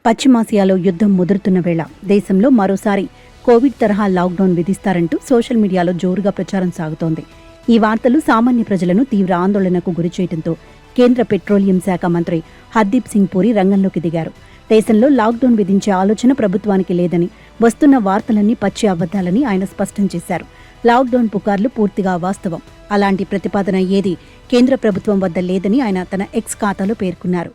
పశ్చిమాసియాలో యుద్ధం ముదురుతున్న వేళ దేశంలో మరోసారి కోవిడ్ తరహా లాక్డౌన్ విధిస్తారంటూ సోషల్ మీడియాలో జోరుగా ప్రచారం సాగుతోంది. ఈ వార్తలు సామాన్య ప్రజలను తీవ్ర ఆందోళనకు గురిచేయడంతో కేంద్ర పెట్రోలియం శాఖ మంత్రి హర్దీప్ సింగ్ పూరి రంగంలోకి దిగారు. దేశంలో లాక్డౌన్ విధించే ఆలోచన ప్రభుత్వానికి లేదని, వస్తున్న వార్తలన్నీ పచ్చి అబద్దాలని ఆయన స్పష్టం చేశారు. లాక్డౌన్ పుకార్లు పూర్తిగా అవాస్తవం. అలాంటి ప్రతిపాదన ఏది కేంద్ర ప్రభుత్వం వద్ద లేదని ఆయన తన ఎక్స్ ఖాతాలో పేర్కొన్నారు.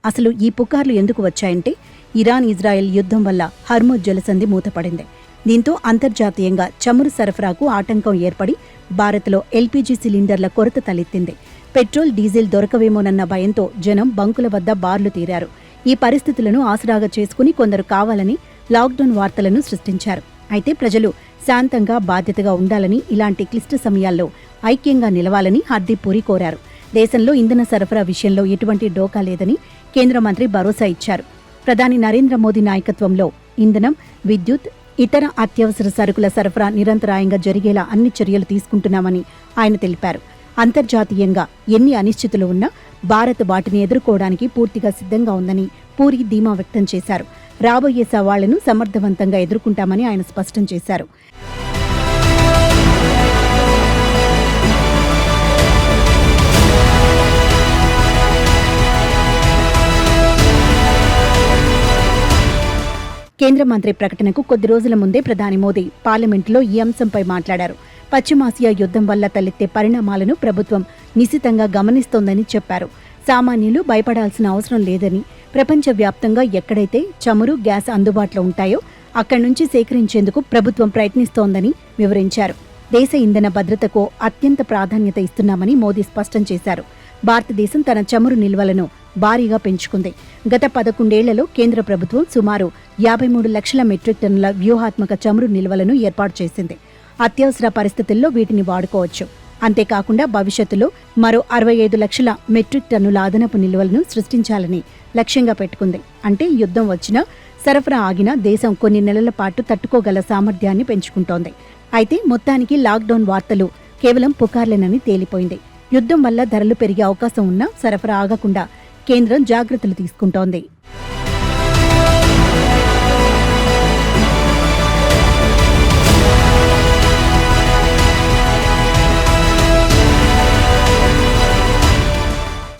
అసలు ఈ పుకార్లు ఎందుకు వచ్చాయంటే, ఇరాన్ ఇజ్రాయెల్ యుద్ధం వల్ల హర్ముజ్ జలసంధి మూతపడింది. దీంతో అంతర్జాతీయంగా చమురు సరఫరాకు ఆటంకం ఏర్పడి భారత్లో ఎల్పీజీ సిలిండర్ల కొరత తలెత్తింది. పెట్రోల్, డీజిల్ దొరకవేమోనన్న భయంతో జనం బంకుల వద్ద బార్లు తీరారు. ఈ పరిస్థితులను ఆసరాగా చేసుకుని కొందరు కావాలని లాక్డౌన్ వార్తలను సృష్టించారు. అయితే ప్రజలు శాంతంగా, బాధ్యతగా ఉండాలని, ఇలాంటి క్లిష్ట సమయాల్లో ఐక్యంగా నిలవాలని హర్దీప్ పూరి కోరారు. దేశంలో ఇంధన సరఫరా విషయంలో ఎటువంటి డోకా లేదని కేంద్ర మంత్రి భరోసా ఇచ్చారు. ప్రధాని నరేంద్ర మోదీ నాయకత్వంలో ఇంధనం, విద్యుత్, ఇతర అత్యవసర సరుకుల సరఫరా నిరంతరాయంగా జరిగేలా అన్ని చర్యలు తీసుకుంటున్నామని ఆయన తెలిపారు. అంతర్జాతీయంగా ఎన్ని అనిశ్చితులు ఉన్నా భారత్ వాటిని ఎదుర్కోవడానికి పూర్తిగా సిద్ధంగా ఉందని పూరి ధీమా వ్యక్తం చేశారు. రాబోయే సవాళ్లను సమర్థవంతంగా ఎదుర్కొంటామని ఆయన స్పష్టం చేశారు. కేంద్ర మంత్రి ప్రకటనకు కొద్ది రోజుల ముందే ప్రధాని మోదీ పార్లమెంటులో ఈ అంశంపై మాట్లాడారు. పశ్చిమాసియా యుద్ధం వల్ల తలెత్తే పరిణామాలను ప్రభుత్వం నిశితంగా గమనిస్తోందని చెప్పారు. సామాన్యులు భయపడాల్సిన అవసరం లేదని, ప్రపంచవ్యాప్తంగా ఎక్కడైతే చమురు, గ్యాస్ అందుబాటులో ఉంటాయో అక్కడి నుంచి సేకరించేందుకు ప్రభుత్వం ప్రయత్నిస్తోందని వివరించారు. దేశ ఇంధన భద్రతకు అత్యంత ప్రాధాన్యత ఇస్తున్నామని మోదీ స్పష్టం చేశారు. భారతదేశం తన చమురు నిల్వలను భారీగా పెంచుకుంది. గత 11 ఏళ్లలో కేంద్ర ప్రభుత్వం సుమారు 53 లక్షల మెట్రిక్ టన్నుల వ్యూహాత్మక చమురు నిల్వలను ఏర్పాటు చేసింది. అత్యవసర పరిస్థితుల్లో వీటిని వాడుకోవచ్చు. అంతేకాకుండా భవిష్యత్తులో మరో 65 లక్షల మెట్రిక్ టన్నుల అదనపు నిల్వలను సృష్టించాలని లక్ష్యంగా పెట్టుకుంది. అంటే యుద్ధం వచ్చినా, సరఫరా ఆగినా దేశం కొన్ని నెలల పాటు తట్టుకోగల సామర్థ్యాన్ని పెంచుకుంటోంది. అయితే మొత్తానికి లాక్డౌన్ వార్తలు కేవలం పుకార్లేనని తేలిపోయింది. యుద్ధం వల్ల ధరలు పెరిగే అవకాశం ఉన్నా సరఫరా ఆగకుండా కేంద్రం జాగ్రత్తలు తీసుకుంటోంది.